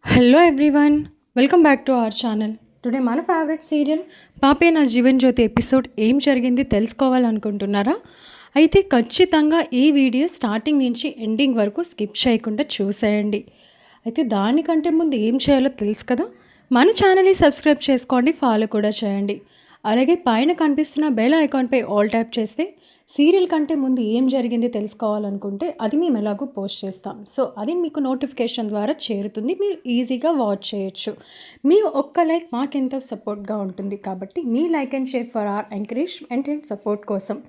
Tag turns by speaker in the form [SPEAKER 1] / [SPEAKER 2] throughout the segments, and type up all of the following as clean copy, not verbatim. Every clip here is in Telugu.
[SPEAKER 1] Hello everyone, welcome back to our channel. Today మన ఫేవరెట్ సీరియల్ పాపే నా జీవన్ జ్యోతి ఎపిసోడ్ ఏం జరిగింది తెలుసుకోవాలనుకుంటున్నారా? అయితే ఖచ్చితంగా ఈ వీడియో స్టార్టింగ్ నుంచి ఎండింగ్ వరకు స్కిప్ చేయకుండా చూసేయండి. అయితే దానికంటే ముందు ఏం చేయాలో తెలుసు కదా, మన ఛానల్ని సబ్స్క్రైబ్ చేసుకోండి, ఫాలో కూడా చేయండి. అలాగే పైన కనిపిస్తున్న బెల్ ఐకాన్పై ఆల్ ట్యాప్ చేస్తే సీరియల్ కంటే ముందు ఏం జరిగింది తెలుసుకోవాలనుకుంటే అది మేము ఎలాగో పోస్ట్ చేస్తాం. సో అది మీకు నోటిఫికేషన్ ద్వారా చేరుతుంది, మీరు ఈజీగా వాచ్ చేయొచ్చు. మీ ఒక్క లైక్ మాకెంతో సపోర్ట్గా ఉంటుంది, కాబట్టి మీ like and share for our encouragement and support కోసం.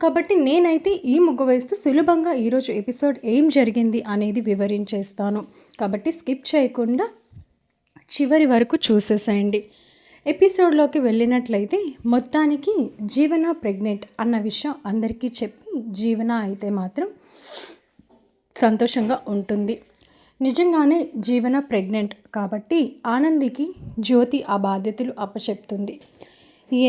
[SPEAKER 1] కాబట్టి నేనైతే ఈ ముగ్గు వేస్తూ సులభంగా ఈరోజు ఎపిసోడ్ ఏం జరిగింది అనేది వివరించేస్తాను. కాబట్టి స్కిప్ చేయకుండా చివరి వరకు చూసేసేయండి. ఎపిసోడ్లోకి వెళ్ళినట్లయితే మొత్తానికి జీవన ప్రెగ్నెంట్ అన్న విషయం అందరికీ చెప్పి జీవన అయితే మాత్రం సంతోషంగా ఉంటుంది. నిజంగానే జీవన ప్రెగ్నెంట్ కాబట్టి ఆనందికి జ్యోతి ఆ బాధ్యతలు అప్పచెప్తుంది.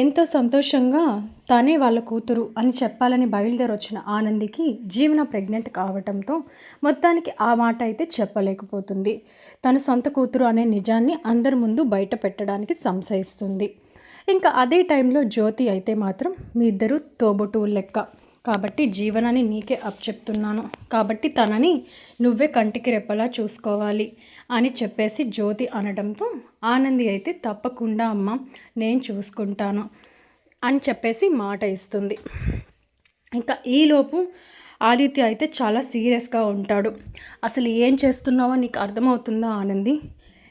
[SPEAKER 1] ఎంతో సంతోషంగా తనే వాళ్ళ కూతురు అని చెప్పాలని బయలుదేరొచ్చిన ఆనందికి జీవన ప్రెగ్నెంట్ కావటంతో మొత్తానికి ఆ మాట అయితే చెప్పలేకపోతుంది. తన సొంత కూతురు అనే నిజాన్ని అందరి ముందు బయట పెట్టడానికి సంశయిస్తుంది. ఇంకా అదే టైంలో జ్యోతి అయితే మాత్రం మీ ఇద్దరు తోబుట్టువు లెక్క, కాబట్టి జీవనాన్ని నీకే అప్పచెప్తున్నాను, కాబట్టి తనని నువ్వే కంటికి రెప్పలా చూసుకోవాలి అని చెప్పేసి జ్యోతి అనడంతో ఆనంది అయితే తప్పకుండా అమ్మ నేను చూసుకుంటాను అని చెప్పేసి మాట ఇస్తుంది. ఇంకా ఈలోపు ఆదిత్య అయితే చాలా సీరియస్గా ఉంటాడు. అసలు ఏం చేస్తున్నావో నీకు అర్థమవుతుందా ఆనంది?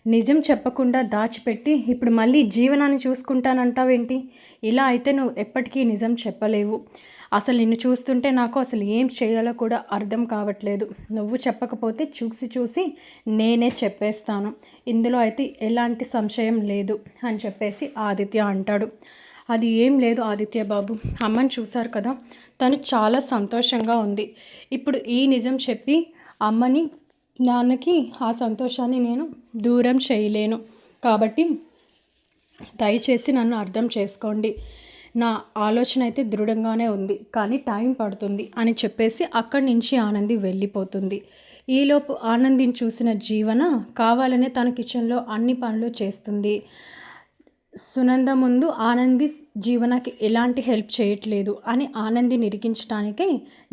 [SPEAKER 1] నిజం చెప్పకుండా దాచిపెట్టి ఇప్పుడు మళ్ళీ జీవనాన్ని చూసుకుంటానంటావేంటి? ఇలా అయితే నువ్వు ఎప్పటికీ నిజం చెప్పలేవు. అసలు నిన్ను చూస్తుంటే నాకు అసలు ఏం చేయాలో కూడా అర్థం కావట్లేదు. నువ్వు చెప్పకపోతే చూసి నేనే చెప్పేస్తాను, ఇందులో అయితే ఎలాంటి సంశయం లేదు అని చెప్పేసి ఆదిత్య అంటాడు. అది ఏం లేదు ఆదిత్య బాబు, అమ్మని చూశారు కదా, తను చాలా సంతోషంగా ఉంది. ఇప్పుడు ఈ నిజం చెప్పి అమ్మని నాన్నకి ఆ సంతోషాన్ని నేను దూరం చేయలేను, కాబట్టి దయచేసి నన్ను అర్థం చేసుకోండి. నా ఆలోచన అయితే దృఢంగానే ఉంది, కానీ టైం పడుతుంది అని చెప్పేసి అక్కడి నుంచి ఆనంది వెళ్ళిపోతుంది. ఈలోపు ఆనందిని చూసిన జీవన కావాలనే తన కిచెన్లో అన్ని పనులు చేస్తుంది. సునంద ముందు ఆనంది జీవనకి ఎలాంటి హెల్ప్ చేయట్లేదు అని ఆనంది నిరికించడానికే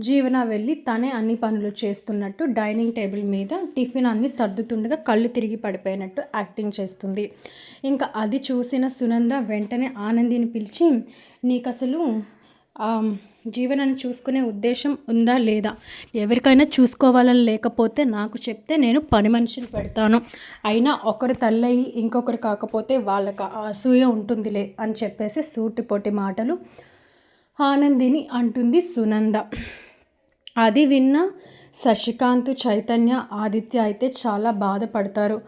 [SPEAKER 1] జీవన వెళ్ళి తనే అన్ని పనులు చేస్తున్నట్టు డైనింగ్ టేబుల్ మీద టిఫిన్ అన్ని సర్దుతుండగా కళ్ళు తిరిగి పడిపోయినట్టు యాక్టింగ్ చేస్తుంది. ఇంకా అది చూసిన సునంద వెంటనే ఆనందిని పిలిచి, నీకు అసలు జీవనాన్ని చూసుకునే ఉద్దేశం ఉందా లేదా? ఎవరికైనా చూసుకోవాలని లేకపోతే నాకు చెప్తే నేను పని మనిషిని పెడతాను, అయినా ఒకరు తల్లయి ఇంకొకరు కాకపోతే వాళ్ళకి అసూయ ఉంటుందిలే అని చెప్పేసి సూటిపోటి మాటలు ఆనందిని అంటుంది సునంద. అది విన్న శశికాంత్, చైతన్య, ఆదిత్య అయితే చాలా బాధపడతారు.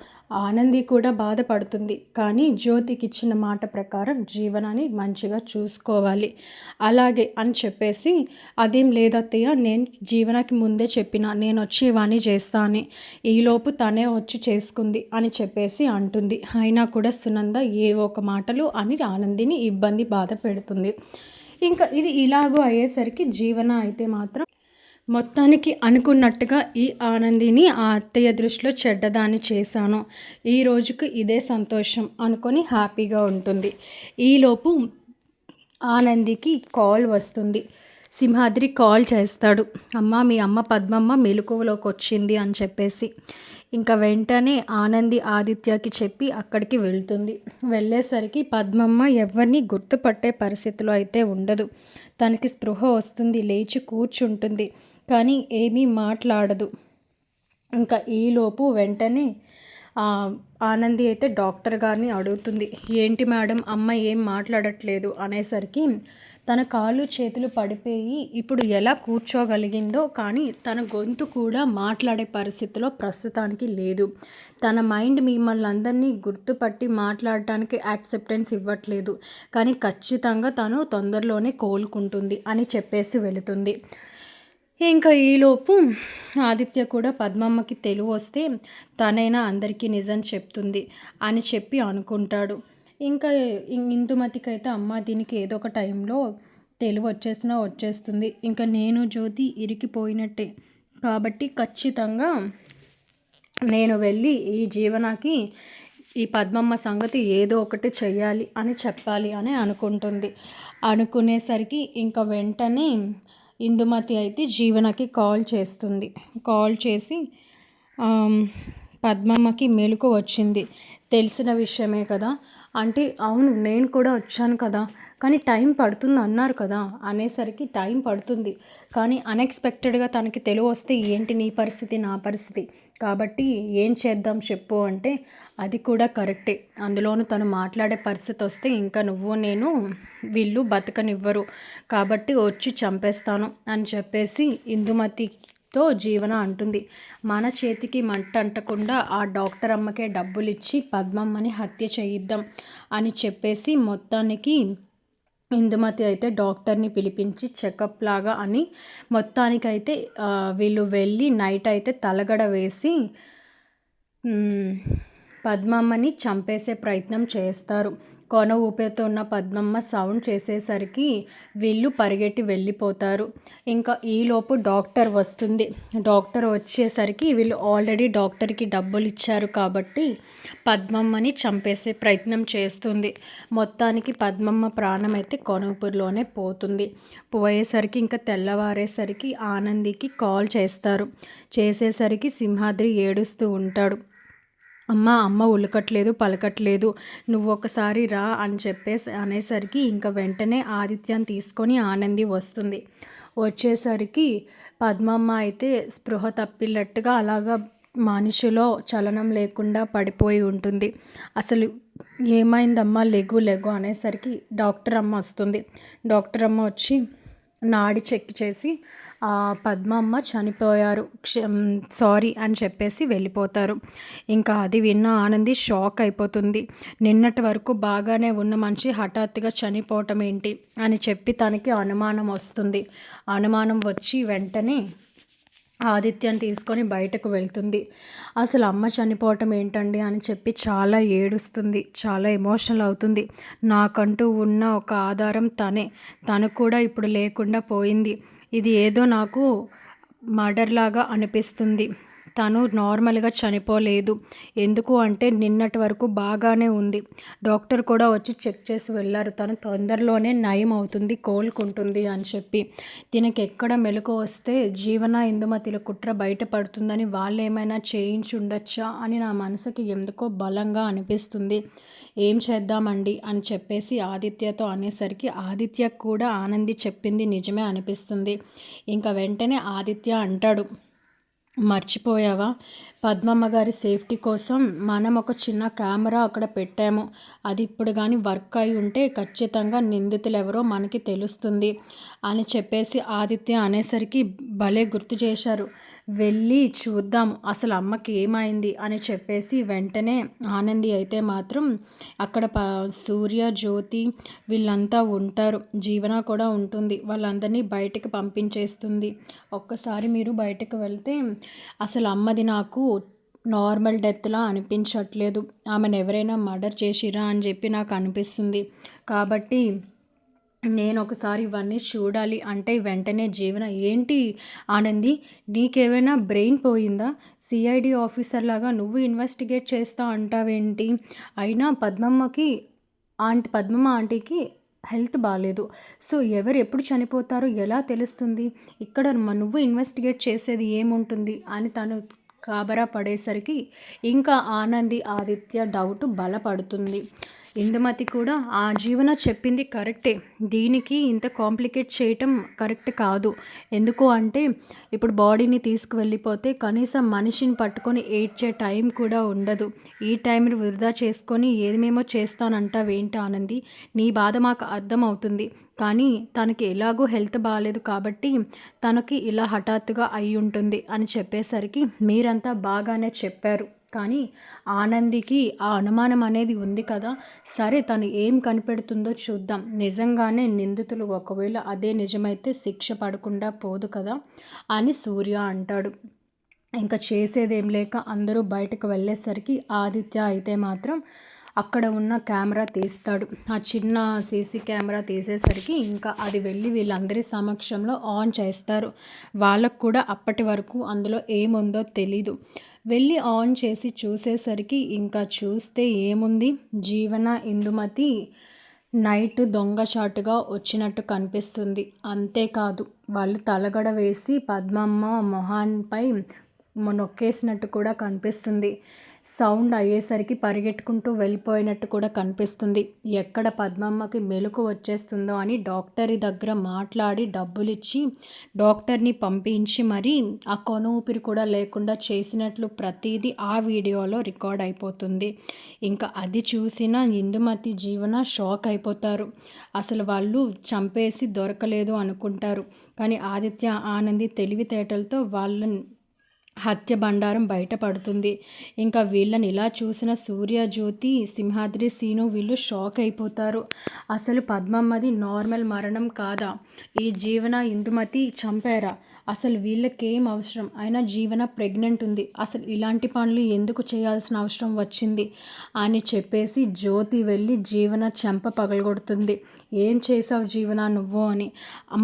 [SPEAKER 1] ఆనంది కూడా బాధపడుతుంది, కానీ జ్యోతికి ఇచ్చిన మాట ప్రకారం జీవనాన్ని మంచిగా చూసుకోవాలి అలాగే అని చెప్పేసి, అదేం లేదత్తయ్య, నేను జీవనకి ముందే చెప్పిన నేను వచ్చి ఇవన్నీ చేస్తా అని, ఈలోపు తనే వచ్చి చేసుకుంది అని చెప్పేసి అంటుంది. అయినా కూడా సునంద ఏ ఒక మాటలు అని ఆనందిని ఇబ్బంది బాధ పెడుతుంది. ఇంకా ఇది ఇలాగో అయ్యేసరికి జీవన అయితే మాత్రం మొత్తానికి అనుకున్నట్టుగా ఈ ఆనందిని ఆ అత్తయ్య దృష్టిలో చెడ్డదాన్ని చేశాను, ఈ రోజుకు ఇదే సంతోషం అనుకొని హ్యాపీగా ఉంటుంది. ఈలోపు ఆనందికి కాల్ వస్తుంది. సింహాద్రి కాల్ చేస్తాడు, అమ్మ మీ అమ్మ పద్మమ్మ మెలకువలోకి వచ్చింది అని చెప్పేసి. ఇంకా వెంటనే ఆనంది ఆదిత్యకి చెప్పి అక్కడికి వెళ్తుంది. వెళ్ళేసరికి పద్మమ్మ ఎవరిని గుర్తుపట్టే పరిస్థితిలో అయితే ఉండదు. తనకి స్పృహ వస్తుంది, లేచి కూర్చుంటుంది, కానీ ఏమీ మాట్లాడదు. ఇంకా ఈలోపు వెంటనే ఆనంది అయితే డాక్టర్ గారిని అడుగుతుంది, ఏంటి మేడం అమ్మ ఏం మాట్లాడట్లేదు అనేసరికి, తన కాళ్ళు చేతులు పడిపోయి ఇప్పుడు ఎలా కూర్చోగలిగిందో కానీ తన గొంతు కూడా మాట్లాడే పరిస్థితిలో ప్రస్తుతానికి లేదు. తన మైండ్ మిమ్మల్ని అందరినీ గుర్తుపట్టి మాట్లాడటానికి యాక్సెప్టెన్స్ ఇవ్వట్లేదు, కానీ ఖచ్చితంగా తను తొందరలోనే కోలుకుంటుంది అని చెప్పేసి వెళుతుంది. ఇంకా ఈలోపు ఆదిత్య కూడా పద్మమ్మకి తెలివి వస్తే తనైనా అందరికీ నిజం చెప్తుంది అని చెప్పి అనుకుంటాడు. ఇంకా ఇందుమతికి అయితే అమ్మ దీనికి ఏదో ఒక టైంలో తెలివి వచ్చేసినా వచ్చేస్తుంది, ఇంకా నేను జ్యోతి ఇరికిపోయినట్టే, కాబట్టి ఖచ్చితంగా నేను వెళ్ళి ఈ జీవనకి ఈ పద్మమ్మ సంగతి ఏదో ఒకటి చెయ్యాలి అని చెప్పాలి అని అనుకుంటుంది. అనుకునేసరికి ఇంకా వెంటనే ఇందుమతి అయితే జీవనకి కాల్ చేస్తుంది. కాల్ చేసి పద్మమ్మకి మెలకు వచ్చింది. తెలిసిన విషయమే కదా అంటే, అవును నేను కూడా వచ్చాను కదా, కానీ టైం పడుతుంది అన్నారు కదా అనేసరికి టైం పడుతుంది, కానీ అన్ఎక్స్పెక్టెడ్గా తనకి తెలివి వస్తే ఏంటి నీ పరిస్థితి నా పరిస్థితి, కాబట్టి ఏం చేద్దాం చెప్పు అంటే అది కూడా కరెక్టే, అందులోనూ తను మాట్లాడే పరిస్థితి వస్తే ఇంకా నువ్వు నేను వీళ్ళు బతకనివ్వరు, కాబట్టి వచ్చి చంపేస్తాను అని చెప్పేసి ఇందుమతితో జీవన అంటుంది. మన చేతికి మంట అంటకుండా ఆ డాక్టర్ అమ్మకే డబ్బులు ఇచ్చి పద్మమ్మని హత్య చేయిద్దాం అని చెప్పేసి మొత్తానికి ఇందుమతి అయితే డాక్టర్ని పిలిపించి చెకప్ లాగా అని మొత్తానికైతే వీళ్ళు వెళ్ళి నైట్ అయితే తలగడ వేసి పద్మమ్మని చంపేసే ప్రయత్నం చేస్తారు. కొన ఊపిరితో ఉన్న పద్మమ్మ సౌండ్ చేసేసరికి వీళ్ళు పరిగెట్టి వెళ్ళిపోతారు. ఇంకా ఈలోపు డాక్టర్ వస్తుంది. డాక్టర్ వచ్చేసరికి వీళ్ళు ఆల్రెడీ డాక్టర్కి డబ్బులు ఇచ్చారు కాబట్టి పద్మమ్మని చంపేసే ప్రయత్నం చేస్తుంది. మొత్తానికి పద్మమ్మ ప్రాణం అయితే కొన ఊపిరిలోనే పోతుంది. పోయేసరికి ఇంకా తెల్లవారేసరికి ఆనందికి కాల్ చేస్తారు. చేసేసరికి సింహాద్రి ఏడుస్తూ ఉంటాడు. అమ్మ ఉలకట్లేదు పలకట్లేదు, నువ్వు ఒకసారి రా అని చెప్పేసి అనేసరికి ఇంకా వెంటనే ఆదిత్యాన్ని తీసుకొని ఆనంది వస్తుంది. వచ్చేసరికి పద్మమ్మ అయితే స్పృహ తప్పినట్టుగా అలాగా మనిషిలో చలనం లేకుండా పడిపోయి ఉంటుంది. అసలు ఏమైందమ్మా లెగు లెగు అనేసరికి డాక్టర్ అమ్మ వస్తుంది. డాక్టర్ అమ్మ వచ్చి నాడి చెక్ చేసి పద్మమ్మ చనిపోయారు సారీ అని చెప్పేసి వెళ్ళిపోతారు. ఇంకా అది విన్న ఆనంది షాక్ అయిపోతుంది. నిన్నటి వరకు బాగానే ఉన్న మనిషి హఠాత్తుగా చనిపోవటం ఏంటి అని చెప్పి తనకి అనుమానం వస్తుంది. అనుమానం వచ్చి వెంటనే ఆదిత్యని తీసుకొని బయటకు వెళ్తుంది. అసలు అమ్మ చనిపోవటం ఏంటండి అని చెప్పి చాలా ఏడుస్తుంది, చాలా ఎమోషనల్ అవుతుంది. నాకంటూ ఉన్న ఒక ఆధారం తను కూడా ఇప్పుడు లేకుండా పోయింది. ఇది ఏదో నాకు మర్డర్ లాగా అనిపిస్తుంది. తను నార్మల్గా చనిపోలేదు, ఎందుకు అంటే నిన్నటి వరకు బాగానే ఉంది. డాక్టర్ కూడా వచ్చి చెక్ చేసి వెళ్ళారు, తను తొందరలోనే నయం అవుతుంది, కోలుకుంటుంది అని చెప్పి. దీనికి ఎక్కడ మెలకు వస్తే జీవన ఇందుమతిల కుట్ర బయటపడుతుందని వాళ్ళు ఏమైనా చేయించి ఉండొచ్చా అని నా మనసుకి ఎందుకో బలంగా అనిపిస్తుంది. ఏం చేద్దామండి అని చెప్పేసి ఆదిత్యతో అనేసరికి ఆదిత్య కూడా ఆనంది చెప్పింది నిజమే అనిపిస్తుంది. ఇంకా వెంటనే ఆదిత్య అంటాడు, మర్చిపోయావా, పద్మమ్మ గారి సేఫ్టీ కోసం మనం ఒక చిన్న కెమెరా అక్కడ పెట్టాము, అది ఇప్పుడు కానీ వర్క్ అయి ఉంటే ఖచ్చితంగా నిందితులు ఎవరో మనకి తెలుస్తుంది అని చెప్పేసి ఆదిత్య అనేసరికి భలే గుర్తు చేశారు, వెళ్ళి చూద్దాం అసలు అమ్మకి ఏమైంది అని చెప్పేసి వెంటనే ఆనంది అయితే మాత్రం అక్కడ సూర్య జ్యోతి వీళ్ళంతా ఉంటారు, జీవన కూడా ఉంటుంది, వాళ్ళందరినీ బయటకు పంపించేస్తుంది. ఒక్కసారి మీరు బయటకు వెళ్తే అసలు అమ్మది నాకు నార్మల్ డెత్లా అనిపించట్లేదు, ఆమెను ఎవరైనా మర్డర్ చేసిరా అని చెప్పి నాకు అనిపిస్తుంది, కాబట్టి నేను ఒకసారి ఇవన్నీ చూడాలి అంటే వెంటనే జీవన ఏంటి ఆనంది నీకేమైనా బ్రెయిన్ పోయిందా, సిఐడి ఆఫీసర్ లాగా నువ్వు ఇన్వెస్టిగేట్ చేస్తా అంటావేంటి, అయినా పద్మమ్మ ఆంటీకి హెల్త్ బాగాలేదు, సో ఎవరు ఎప్పుడు చనిపోతారో ఎలా తెలుస్తుంది, ఇక్కడ నువ్వు ఇన్వెస్టిగేట్ చేసేది ఏముంటుంది అని తను కాబరా పడేసరికి ఇంకా ఆనంది ఆదిత్య డౌట్ బలపడుతుంది. ఇందుమతి కూడా ఆ జీవన చెప్పింది కరెక్టే, దీనికి ఇంత కాంప్లికేట్ చేయటం కరెక్ట్ కాదు, ఎందుకు అంటే ఇప్పుడు బాడీని తీసుకువెళ్ళిపోతే కనీసం మనిషిని పట్టుకొని ఏడ్చే టైం కూడా ఉండదు, ఈ టైంని వృధా చేసుకొని ఏమేమో చేస్తానంటావేంటి ఆనంది, నీ బాధ మాకు అర్థమవుతుంది, కానీ తనకి ఎలాగో హెల్త్ బాగాలేదు కాబట్టి తనకి ఇలా హఠాత్తుగా అయి ఉంటుంది అని చెప్పేసరికి మీరంతా బాగానే చెప్పారు, కానీ ఆనందికి ఆ అనుమానం అనేది ఉంది కదా, సరే తను ఏం కనిపెడుతుందో చూద్దాం, నిజంగానే నిందితులు ఒకవేళ అదే నిజమైతే శిక్ష పడకుండా పోదు కదా అని సూర్య అంటాడు. ఇంకా చేసేదేం లేక అందరూ బయటకు వెళ్ళేసరికి ఆదిత్య అయితే మాత్రం అక్కడ ఉన్న కెమెరా తీస్తాడు. ఆ చిన్న సీసీ కెమెరా తీసేసరికి ఇంకా అది వెళ్ళి వీళ్ళందరి సమక్షంలో ఆన్ చేస్తారు. వాళ్ళకు కూడా అప్పటి వరకు అందులో ఏముందో తెలీదు. వెళ్ళి ఆన్ చేసి చూసేసరికి ఇంకా చూస్తే ఏముంది, జీవన, ఇందుమతి నైట్ దొంగచాటుగా వచ్చినట్టు కనిపిస్తుంది. అంతేకాదు వాళ్ళు తలగడ వేసి పద్మమ్మ మొహాన్పై నొక్కేసినట్టు కూడా కనిపిస్తుంది. సౌండ్ అయ్యేసరికి పరిగెట్టుకుంటూ వెళ్ళిపోయినట్టు కూడా కనిపిస్తుంది. ఎక్కడ పద్మమ్మకి మెలకు వచ్చేస్తుందో అని డాక్టరీ దగ్గర మాట్లాడి డబ్బులిచ్చి డాక్టర్ని పంపించి మరీ ఆ కొన ఊపిరి కూడా లేకుండా చేసినట్లు ప్రతిదీ ఆ వీడియోలో రికార్డ్ అయిపోతుంది. ఇంకా అది చూసిన ఇందుమతి, జీవన షాక్ అయిపోతారు. అసలు వాళ్ళు చంపేసి దొరకలేదు అనుకుంటారు. కానీ ఆదిత్య, ఆనంది తెలివితేటలతో వాళ్ళని హత్య బండారం బయటపడుతుంది. ఇంకా వీళ్ళని ఇలా చూసిన సూర్య, జ్యోతి, సింహాద్రి, సీను వీళ్ళు షాక్ అయిపోతారు. అసలు పద్మమ్మది నార్మల్ మరణం కాదా? ఈ జీవన, ఇందుమతి చంపారా? అసలు వీళ్ళకేం అవసరం? అయినా జీవన ప్రెగ్నెంట్ ఉంది. అసలు ఇలాంటి పనులు ఎందుకు చేయాల్సిన అవసరం వచ్చింది అని చెప్పేసి జ్యోతి వెళ్ళి జీవన చెంప పగలగొడుతుంది. ఏం చేసావు జీవన నువ్వు అని.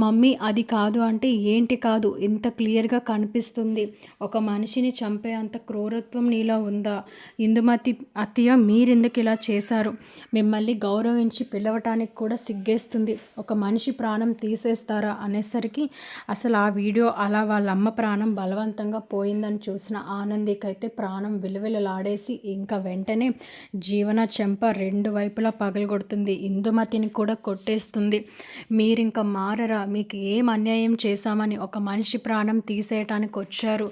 [SPEAKER 1] మమ్మీ అది కాదు అంటే ఏంటి కాదు? ఇంత క్లియర్గా కనిపిస్తుంది. ఒక మనిషిని చంపే అంత క్రూరత్వం నీలో ఉందా? ఇందుమతి అత్తయ్య, మీరెందుకు ఇలా చేశారు? మిమ్మల్ని గౌరవించి పిలవటానికి కూడా సిగ్గేస్తుంది. ఒక మనిషి ప్రాణం తీసేస్తారా అనేసరికి అసలు ఆ వీడియో అలా వాళ్ళ అమ్మ ప్రాణం బలవంతంగా పోయిందని చూసిన ఆనందికైతే ప్రాణం విలువిలలాడేసి ఇంకా వెంటనే జీవన చెంప రెండు వైపులా పగలగొడుతుంది. ఇందుమతిని కూడా కొట్టేస్తుంది. మీరింక మారరా? మీకు ఏం అన్యాయం చేశామని ఒక మనిషి ప్రాణం తీసేయటానికి వచ్చారు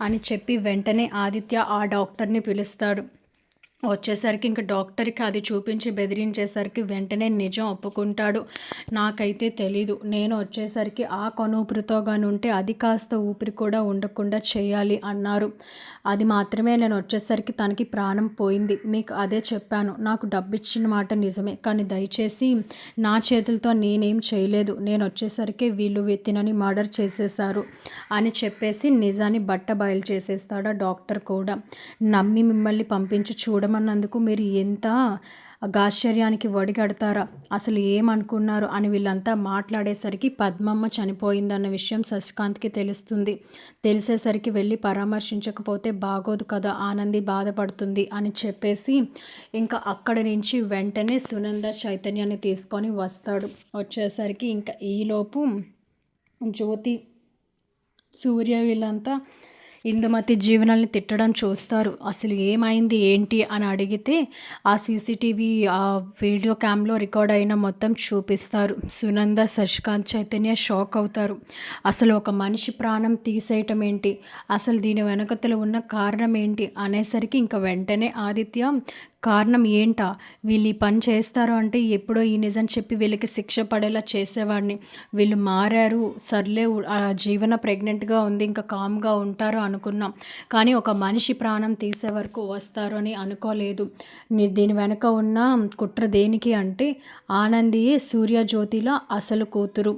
[SPEAKER 1] అని చెప్పి వెంటనే ఆదిత్య ఆ డాక్టర్ని పిలుస్తాడు. వచ్చేసరికి ఇంక డాక్టర్కి అది చూపించి బెదిరించేసరికి వెంటనే నిజం ఒప్పుకుంటాడు. నాకైతే తెలీదు, నేను వచ్చేసరికి ఆ కొనూపిరితో కానీ ఉంటే అది కాస్త ఊపిరి కూడా ఉండకుండా చేయాలి అన్నారు. అది మాత్రమే నేను వచ్చేసరికి తనకి ప్రాణం పోయింది. మీకు అదే చెప్పాను. నాకు డబ్బు ఇచ్చిన మాట నిజమే, కానీ దయచేసి నా చేతులతో నేనేం చేయలేదు. నేను వచ్చేసరికి వీళ్ళు తినని మర్డర్ చేసేశారు అని చెప్పేసి నిజాన్ని బట్ట బయలు చేసేస్తాడు డాక్టర్ కూడా. నమ్మి మిమ్మల్ని పంపించి చూడమన్నందుకు మీరు ఎంత ఆశ్చర్యానికి ఒడిగడతారా? అసలు ఏమనుకున్నారు అని వీళ్ళంతా మాట్లాడేసరికి పద్మమ్మ చనిపోయిందన్న విషయం శశికాంత్కి తెలుస్తుంది. తెలిసేసరికి వెళ్ళి పరామర్శించకపోతే బాగోదు కదా, ఆనంది బాధపడుతుంది అని చెప్పేసి ఇంకా అక్కడి నుంచి వెంటనే సునంద చైతన్యాన్ని తీసుకొని వస్తాడు. వచ్చేసరికి ఇంకా ఈలోపు జ్యోతి, సూర్య వీళ్ళంతా ఇందుమతి జీవనాల్ని తిట్టడం చూస్తారు. అసలు ఏమైంది ఏంటి అని అడిగితే ఆ సీసీటీవీ ఆ వీడియో క్యామ్లో రికార్డ్ అయిన మొత్తం చూపిస్తారు. సునంద, శశికాంత్, చైతన్య షాక్ అవుతారు. అసలు ఒక మనిషి ప్రాణం తీసేయటం ఏంటి, అసలు దీని వెనకతలు ఉన్న కారణం ఏంటి అనేసరికి ఇంకా వెంటనే ఆదిత్య, కారణం ఏంటా? వీళ్ళు ఈ పని చేస్తారు అంటే ఎప్పుడో ఈ నిజం చెప్పి వీళ్ళకి శిక్ష పడేలా చేసేవాడిని. వీళ్ళు మారారు, సర్లే జీవన ప్రెగ్నెంట్గా ఉంది ఇంకా కామ్గా ఉంటారు అనుకున్నాం. కానీ ఒక మనిషి ప్రాణం తీసే వరకు వస్తారు అని అనుకోలేదు. దీని వెనక ఉన్న కుట్ర దేనికి అంటే ఆనందియే సూర్య, జ్యోతిల అసలు కూతురు.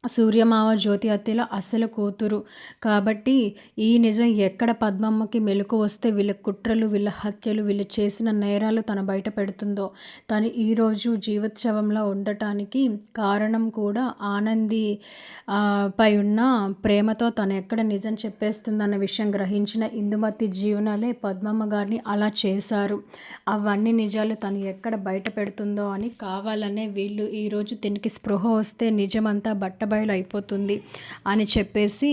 [SPEAKER 1] సూర్యమావ, జ్యోతి అత్తెల అసలు కూతురు. కాబట్టి ఈ నిజం ఎక్కడ పద్మమ్మకి మెలకు వస్తే వీళ్ళ కుట్రలు, వీళ్ళ హత్యలు, వీళ్ళు చేసిన నేరాలు తన బయట పెడుతుందో, తను ఈరోజు జీవోత్సవంలో ఉండటానికి కారణం కూడా ఆనంది పై ఉన్న ప్రేమతో తను ఎక్కడ నిజం చెప్పేస్తుందన్న విషయం గ్రహించిన ఇందుమతి జీవనాలే పద్మమ్మ గారిని అలా చేశారు. అవన్నీ నిజాలు తను ఎక్కడ బయట పెడుతుందో అని కావాలనే వీళ్ళు ఈరోజు దీనికి స్పృహ వస్తే నిజమంతా బయలు అయిపోతుంది అని చెప్పేసి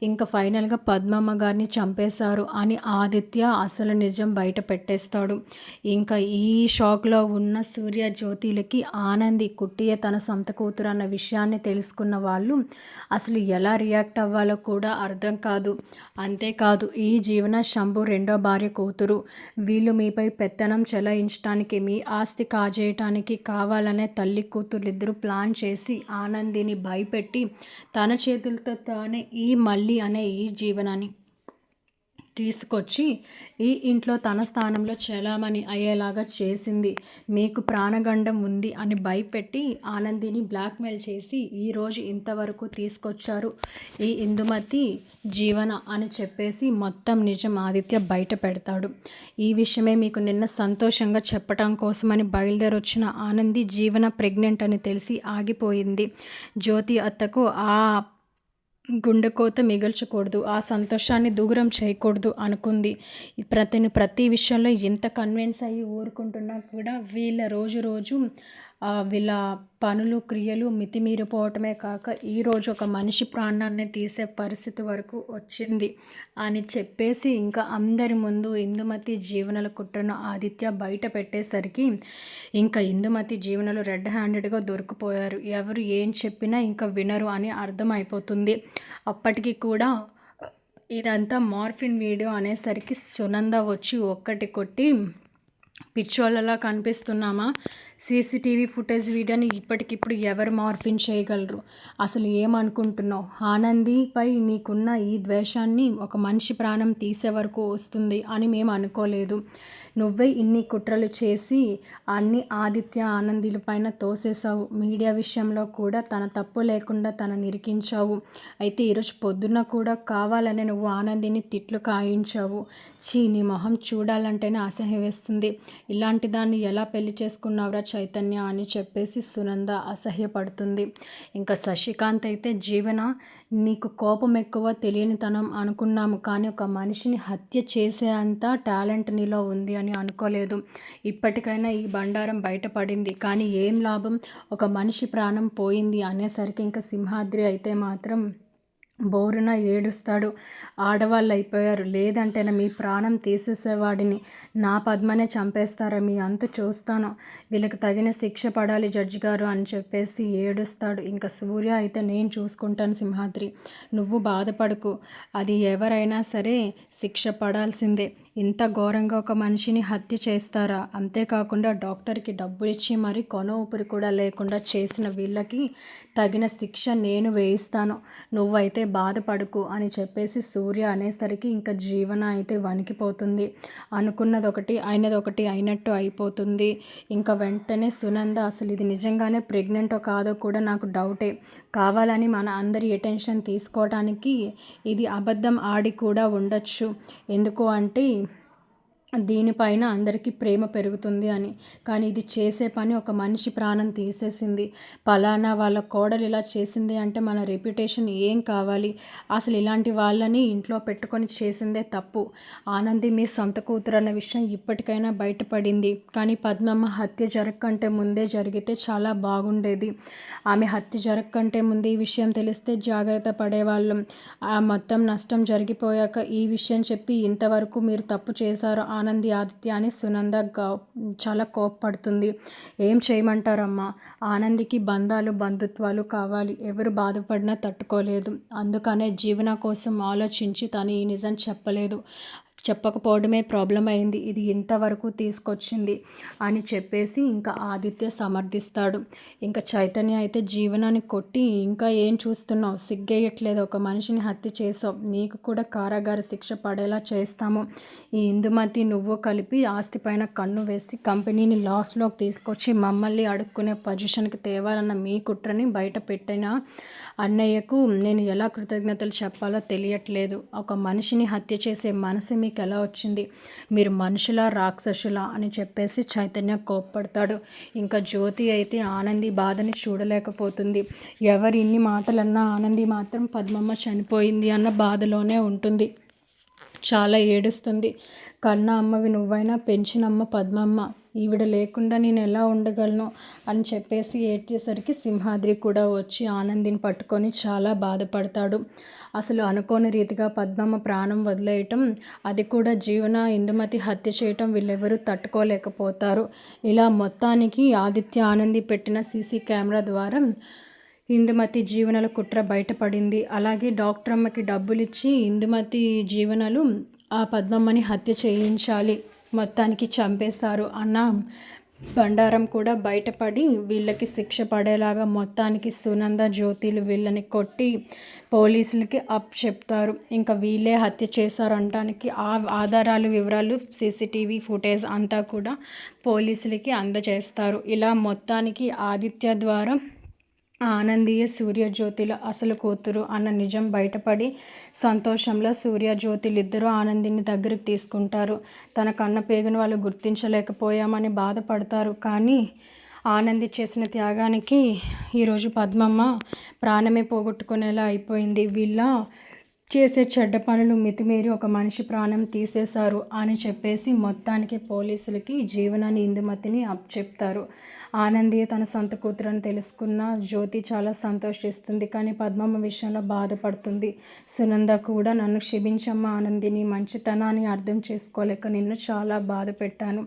[SPEAKER 1] ఇంకా ఫైనల్గా పద్మమ్మ గారిని చంపేశారు అని ఆదిత్య అసలు నిజం బయట పెట్టేస్తాడు. ఇంకా ఈ షాక్లో ఉన్న సూర్య, జ్యోతిలకి ఆనంది కుట్టియే తన సొంత కూతురు అన్న విషయాన్ని తెలుసుకున్న వాళ్ళు అసలు ఎలా రియాక్ట్ అవ్వాలో కూడా అర్థం కాదు. అంతేకాదు ఈ జీవన శంభు రెండో భార్య కూతురు. వీళ్ళు మీపై పెత్తనం చెలాయించడానికి, మీ ఆస్తి కాజేయటానికి కావాలనే తల్లి కూతురు ఇద్దరు ప్లాన్ చేసి ఆనందిని భయపెట్టి తన చేతులతో తానే ఈ మళ్ళీ అనే ఈ జీవనాన్ని తీసుకొచ్చి ఈ ఇంట్లో తన స్థానంలో చలామణి అయ్యేలాగా చేసింది. మీకు ప్రాణగండం ఉంది అని భయపెట్టి ఆనందిని బ్లాక్మెయిల్ చేసి ఈరోజు ఇంతవరకు తీసుకొచ్చారు ఈ ఇందుమతి, జీవన అని చెప్పేసి మొత్తం నిజం ఆదిత్య బయట పెడతాడు. ఈ విషయమే మీకు నిన్న సంతోషంగా చెప్పటం కోసమని బయలుదేరొచ్చిన ఆనంది జీవన ప్రెగ్నెంట్ అని తెలిసి ఆగిపోయింది. జ్యోతి అత్తకు ఆ గుండెకోత మిగల్చకూడదు, ఆ సంతోషాన్ని దూరం చేయకూడదు అనుకుంది. ప్రతి విషయంలో ఎంత కన్విన్స్ అయ్యి ఊరుకుంటున్నా కూడా వీళ్ళ రోజు రోజు వీళ్ళ పనులు క్రియలు మితిమీరిపోవటమే కాక ఈరోజు ఒక మనిషి ప్రాణాన్ని తీసే పరిస్థితి వరకు వచ్చింది అని చెప్పేసి ఇంకా అందరి ముందు ఇందుమతి జీవనల కుట్రను ఆదిత్య బయట పెట్టేసరికి ఇంకా ఇందుమతి జీవనలు రెడ్ హ్యాండెడ్గా దొరికిపోయారు. ఎవరు ఏం చెప్పినా ఇంకా వినరు అని అర్థమైపోతుంది. అప్పటికి కూడా ఇదంతా మార్ఫిన్ వీడియో అనేసరికి సునంద వచ్చి ఒక్కటి కొట్టి, పిచ్చోళ్ళలా కనిపిస్తున్నామా, సీసీటీవీ ఫుటేజ్ వీడియోని ఇప్పటికిప్పుడు ఎవరు మార్ఫిన్ చేయగలరు, అసలు ఏమనుకుంటున్నావు, ఆనందిపై నీకున్న ఈ ద్వేషాన్ని ఒక మనిషి ప్రాణం తీసే వరకు వస్తుంది అని మేము అనుకోలేదు. నువ్వే ఇన్ని కుట్రలు చేసి అన్ని ఆదిత్య ఆనందీల పైన తోసేసావు. మీడియా విషయంలో కూడా తన తప్పు లేకుండా తనని ఇరికించావు. అయితే ఈరోజు పొద్దున్న కూడా కావాలనే నువ్వు ఆనందిని తిట్లు కాయించావు. నీ మొహం చూడాలంటేనే అసహ్యం వేస్తుంది. ఇలాంటి దాన్ని ఎలా పెళ్లి చేసుకున్నావురా చైతన్య అని చెప్పేసి సునంద అసహ్యపడుతుంది. ఇంకా శశికాంత్ అయితే, జీవన నీకు కోపం ఎక్కువ, తెలియనితనం అనుకున్నాము, కానీ ఒక మనిషిని హత్య చేసే అంత టాలెంట్ నీలో ఉంది అని అనుకోలేదు. ఇప్పటికైనా ఈ బండారం బయటపడింది, కానీ ఏం లాభం, ఒక మనిషి ప్రాణం పోయింది అనేసరికి ఇంకా సింహాద్రి అయితే మాత్రం బోరున ఏడుస్తాడు. ఆడవాళ్ళు అయిపోయారు, లేదంటేనే మీ ప్రాణం తీసేసేవాడిని, నా పద్మనే చంపేస్తారా, మీ అంతు చూస్తాను, వీళ్ళకి తగిన శిక్ష పడాలి జడ్జి గారు అని చెప్పేసి ఏడుస్తాడు. ఇంకా సూర్య అయితే, నేను చూసుకుంటాను సింహాద్రి, నువ్వు బాధపడకు, అది ఎవరైనా సరే శిక్ష పడాల్సిందే. ఇంత ఘోరంగా ఒక మనిషిని హత్య చేస్తారా, అంతేకాకుండా డాక్టర్కి డబ్బులు ఇచ్చి మరి కొన ఊపిరి కూడా లేకుండా చేసిన వీళ్ళకి తగిన శిక్ష నేను వేయిస్తాను, నువ్వైతే బాధపడకు అని చెప్పేసి సూర్య అనేసరికి ఇంకా జీవన అయితే వణికిపోతుంది. అనుకున్నది ఒకటి అయినది ఒకటి అయినట్టు అయిపోతుంది. ఇంకా వెంటనే సునంద, అసలు ఇది నిజంగానే ప్రెగ్నెంటో కాదో కూడా నాకు డౌటే, కావాలని మన అందరి అటెన్షన్ తీసుకోవడానికి ఇది అబద్ధం ఆడి కూడా ఉండొచ్చు, ఎందుకు అంటే దీనిపైన అందరికీ ప్రేమ పెరుగుతుంది అని, కానీ ఇది చేసే పని ఒక మనిషి ప్రాణం తీసేసింది. పలానా వాళ్ళ కోడలు ఇలా చేసింది అంటే మన రెప్యుటేషన్ ఏం కావాలి, అసలు ఇలాంటి వాళ్ళని ఇంట్లో పెట్టుకొని చేసిందే తప్పు. ఆనంది మీ సొంత కూతురు అన్న విషయం ఇప్పటికైనా బయటపడింది, కానీ పద్మమ్మ హత్య జరగకంటే ముందే జరిగితే చాలా బాగుండేది. ఆమె హత్య జరగకంటే ముందే ఈ విషయం తెలిస్తే జాగ్రత్త పడేవాళ్ళం. ఆ మొత్తం నష్టం జరిగిపోయాక ఈ విషయం చెప్పి ఇంతవరకు మీరు తప్పు చేశారు ఆనంది ఆదిత్య అని సునంద చాలా కోప్పడుతుంది. ఏం చేయమంటారమ్మా, ఆనందికి బంధాలు బంధుత్వాలు కావాలి, ఎవరు బాధపడినా తట్టుకోలేదు, అందుకనే జీవన కోసం ఆలోచించి తను ఈ నిజం చెప్పకపోవడమే ప్రాబ్లం అయింది, ఇది ఇంతవరకు తీసుకొచ్చింది అని చెప్పేసి ఇంకా ఆదిత్య సమర్థిస్తాడు. ఇంకా చైతన్య అయితే జీవనాన్ని కొట్టి, ఇంకా ఏం చూస్తున్నావు, సిగ్గేయట్లేదు, ఒక మనిషిని హత్య చేసావు, నీకు కూడా కారాగార శిక్ష పడేలా చేస్తాము, ఈ ఇందుమతి నువ్వు కలిపి ఆస్తి పైన కన్ను వేసి కంపెనీని లాస్లోకి తీసుకొచ్చి మమ్మల్ని అడుక్కునే పొజిషన్కి తేవాలన్న మీ కుట్రని బయట పెట్టిన అన్నయ్యకు నేను ఎలా కృతజ్ఞతలు చెప్పాలో తెలియట్లేదు, ఒక మనిషిని హత్య చేసే మనసు మీకు ఎలా వచ్చింది, మీరు మనుషులా రాక్షసులా అని చెప్పేసి చైతన్య కోప్పడతాడు. ఇంకా జ్యోతి అయితే ఆనంది బాధని చూడలేకపోతుంది. ఎవరు ఇన్ని మాటలన్నా ఆనంది మాత్రం పద్మమ్మ చనిపోయింది అన్న బాధలోనే ఉంటుంది. చాలా ఏడుస్తుంది. కన్న అమ్మవి నువ్వైనా పెంచినమ్మ పద్మమ్మ, ఈవిడ లేకుండా నేను ఎలా ఉండగలను అని చెప్పేసి ఏడ్చేసరికి సింహాద్రి కూడా వచ్చి ఆనందిని పట్టుకొని చాలా బాధపడతాడు. అసలు అనుకోని రీతిగా పద్మమ్మ ప్రాణం వదిలేయటం, అది కూడా జీవన ఇందుమతి హత్య చేయటం వీళ్ళెవరూ తట్టుకోలేకపోతారు. ఇలా మొత్తానికి ఆదిత్య ఆనంది పెట్టిన సీసీ కెమెరా ద్వారా ఇందుమతి జీవనల కుట్ర బయటపడింది. అలాగే డాక్టర్ అమ్మకి డబ్బులిచ్చి ఇందుమతి జీవనలు ఆ పద్మమ్మని హత్య చేయించాలి, మొత్తానికి చంపేస్తారు అన్న బండారం కూడా బయటపడి వీళ్ళకి శిక్ష పడేలాగా మొత్తానికి సునంద జ్యోతిలు వీళ్ళని కొట్టి పోలీసులకి చెప్తారు. ఇంకా వీళ్ళే హత్య చేశారు అనడానికి ఆ ఆధారాలు వివరాలు సీసీటీవీ ఫుటేజ్ అంతా కూడా పోలీసులకి అందజేస్తారు. ఇలా మొత్తానికి ఆదిత్య ద్వారా ఆనందియ సూర్యజ్యోతిల అసలు కూతురు అన్న నిజం బయటపడి సంతోషంలో సూర్యజ్యోతిలు ఇద్దరూ ఆనందిని దగ్గరికి తీసుకుంటారు. తన కన్న పేగును వాళ్ళు గుర్తించలేకపోయామని బాధపడతారు, కానీ ఆనంది చేసిన త్యాగానికి ఈరోజు పద్మమ్మ ప్రాణమే పోగొట్టుకునేలా అయిపోయింది. వీళ్ళ చేసే చెడ్డ పనులు మితిమీరి ఒక మనిషి ప్రాణం తీసేశారు అని చెప్పేసి మొత్తానికి పోలీసులకి జీవనాన్ని ఇందుమతిని చెప్తారు. ఆనంది తన సొంత కూతురని తెలుసుకున్న జ్యోతి చాలా సంతోషిస్తుంది. కానీ పద్మమ్మ విషయంలో బాధపడుతుంది. సునంద కూడా నన్ను క్షమించమ్మా ఆనంది, నీ మంచితనాన్ని అర్థం చేసుకోలేక నిన్ను చాలా బాధ పెట్టాను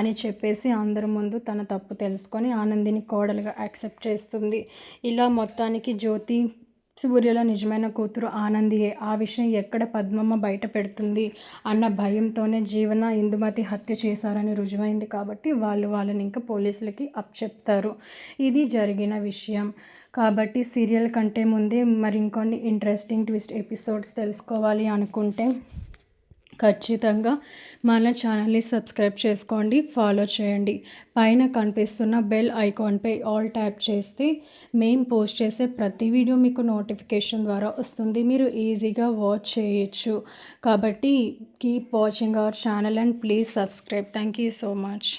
[SPEAKER 1] అని చెప్పేసి అందరి ముందు తన తప్పు తెలుసుకొని ఆనందిని కోడలుగా యాక్సెప్ట్ చేస్తుంది. ఇలా మొత్తానికి జ్యోతి సూర్యల నిజమైన కూతురు ఆనందియే. ఆ విషయం ఎక్కడ పద్మమ్మ బయట పెడుతుంది అన్న భయంతోనే జీవన ఇందుమతి హత్య చేశారని రుజువైంది కాబట్టి వాళ్ళని ఇంకా పోలీసులకి చెప్తారు. ఇది జరిగిన విషయం. కాబట్టి సీరియల్ కంటే ముందే మరికొన్ని ఇంట్రెస్టింగ్ ట్విస్ట్ ఎపిసోడ్స్ తెలుసుకోవాలి అనుకుంటే ఖచ్చితంగా మన ఛానల్ని సబ్స్క్రైబ్ చేసుకోండి, ఫాలో చేయండి. పైన కనిపిస్తున్న బెల్ ఐకాన్పై ఆల్ ట్యాప్ చేస్తే మేము పోస్ట్ చేసే ప్రతి వీడియో మీకు నోటిఫికేషన్ ద్వారా వస్తుంది. మీరు ఈజీగా వాచ్ చేయొచ్చు. కాబట్టి keep watching our channel and please subscribe. Thank you so much.